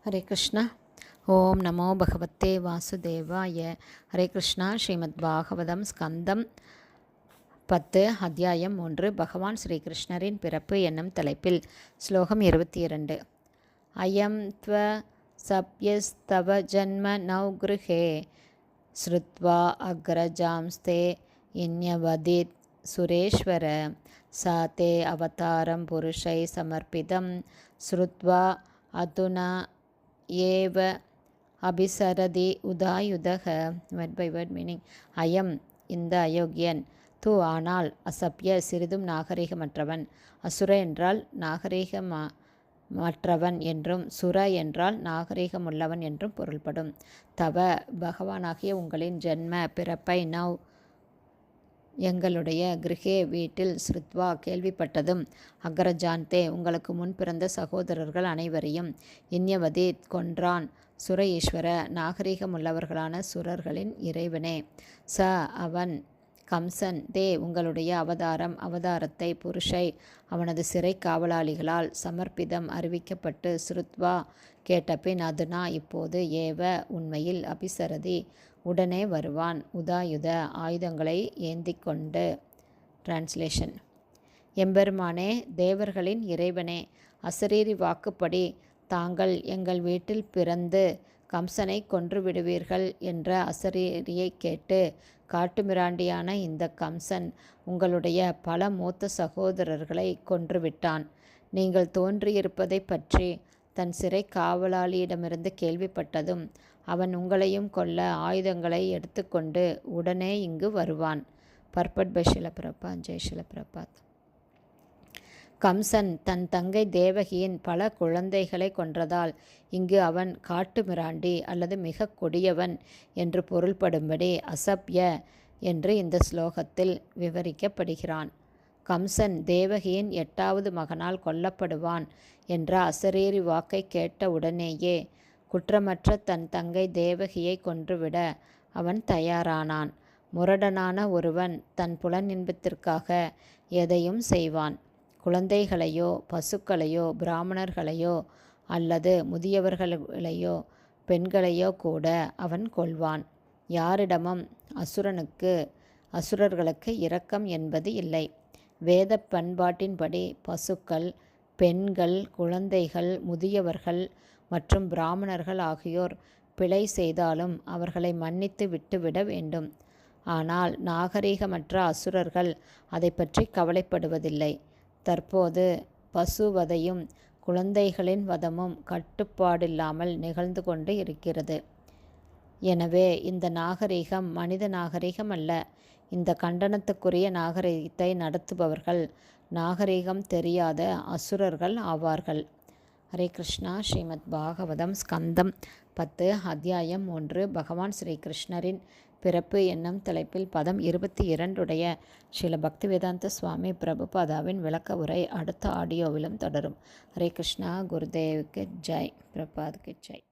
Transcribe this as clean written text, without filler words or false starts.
ஹரே கிருஷ்ணா. ஓம் நமோ பகவத்தே வாசுதேவாய. ஹரே கிருஷ்ணா. ஸ்ரீமத் பாகவதம் ஸ்கந்தம் 10 அத்தியாயம் 3 பகவான் ஸ்ரீகிருஷ்ணரின் பிறப்பு என்னும் தலைப்பில் ஸ்லோகம் 22. அயம் த்வ சப்யஸ்தவ ஜன்ம நௌக்ருஹே ஸ்ருத்வா அக்ரஜாம்ஸ்தே இன்யவதித் சுரேஸ்வர சாதே அவதாரம் புருஷை சமர்ப்பிதம் ஸ்ருத்வா அதுனா ஏவ அபிசரதி உதாயுதக. Word by word meaning. அயம் இந்த அயோக்கியன், து ஆனால், அசப்ய சிறிதும் நாகரிகமற்றவன், அசுர என்றால் நாகரிகமற்றவன் என்றும் சுர என்றால் நாகரிகமுள்ளவன் என்றும் பொருள்படும். தவ பகவானாகிய உங்களின் ஜென்ம பிறப்பை நவ் எங்களுடைய கிருஹே வீட்டில் ஸ்ருத்வா கேள்விப்பட்டதும், அக்ரஜாந்தே உங்களுக்கு முன் பிறந்த சகோதரர்கள் அனைவரையும், இன்யவதி கொன்றான் சுர ஈஸ்வர நாகரிகமுள்ளவர்களான சுரர்களின் இறைவனே, ச அவன், கம்சன் தே உங்களுடைய அவதாரத்தை புருஷை அவனது சிறை காவலாளிகளால் சமர்ப்பிதம் அறிவிக்கப்பட்டு ஸ்ருத்வா கேட்டபின் அதுனா இப்போது ஏவ உண்மையில் அபிசரதி உடனே வருவான் உதாயுத ஆயுதங்களை ஏந்திக்கொண்டு. டிரான்ஸ்லேஷன். எம்பெருமானே, தேவர்களின் இறைவனே, அசரீரி வாக்குப்படி தாங்கள் எங்கள் வீட்டில் பிறந்து கம்சனை கொன்றுவிடுவீர்கள் என்ற அசரீரியை கேட்டு காட்டுமிராண்டியான இந்த கம்சன் உங்களுடைய பல மூத்த சகோதரர்களை கொன்றுவிட்டான். நீங்கள் தோன்றியிருப்பதை பற்றி தன் சிறை காவலாளியிடமிருந்து கேள்விப்பட்டதும் அவன் உங்களையும் கொல்ல ஆயுதங்களை எடுத்துக்கொண்டு உடனே இங்கு வருவான். பர்பட் பை ஷில பிரபாத். ஜெய் ஷில பிரபாத். கம்சன் தன் தங்கை தேவகியின் பல குழந்தைகளை கொன்றதால் இங்கு அவன் காட்டு மிராண்டி அல்லது மிக கொடியவன் என்று பொருள்படும்படி அசப்ய என்று இந்த ஸ்லோகத்தில் விவரிக்கப்படுகிறான். கம்சன் தேவகியின் 8வது மகனால் கொல்லப்படுவான் என்ற அசரீரி வாக்கை கேட்ட உடனேயே குற்றமற்ற தன் தங்கை தேவகியை கொன்றுவிட அவன் தயாரானான். முரடனான ஒருவன் தன் புலனின்பத்திற்காக எதையும் செய்வான். குழந்தைகளையோ பசுக்களையோ பிராமணர்களையோ அல்லது முதியவர்களையோ பெண்களையோ கூட அவன் கொல்வான். யாரிடமும் அசுரர்களுக்கு இரக்கம் என்பது இல்லை. வேத பண்பாட்டின்படி பசுக்கள், பெண்கள், குழந்தைகள், முதியவர்கள் மற்றும் பிராமணர்கள் ஆகியோர் பிழை செய்தாலும் அவர்களை மன்னித்து விட்டுவிட வேண்டும். ஆனால் நாகரிகமற்ற அசுரர்கள் அதை பற்றி கவலைப்படுவதில்லை. தற்போது பசுவதையும் குழந்தைகளின் வதமும் கட்டுப்பாடில்லாமல் நிகழ்ந்து கொண்டு இருக்கிறது. எனவே இந்த நாகரிகம் மனித நாகரிகம் அல்ல. இந்த கண்டனத்துக்குரிய நாகரிகத்தை நடத்துபவர்கள் நாகரிகம் தெரியாத அசுரர்கள் ஆவார்கள். ஹரே கிருஷ்ணா. ஸ்ரீமத் பாகவதம் ஸ்கந்தம் 10 அத்தியாயம் 3 பகவான் ஸ்ரீகிருஷ்ணரின் பிறப்பு என்னும் தலைப்பில் பதம் 22 ஸ்ரீல பக்திவேதாந்த சுவாமி பிரபுபாதாவின் விளக்க உரை அடுத்த ஆடியோவிலும் தொடரும். ஹரே கிருஷ்ணா. குருதேவுக்கு ஜெய். பிரபாதுக்கு ஜெய்.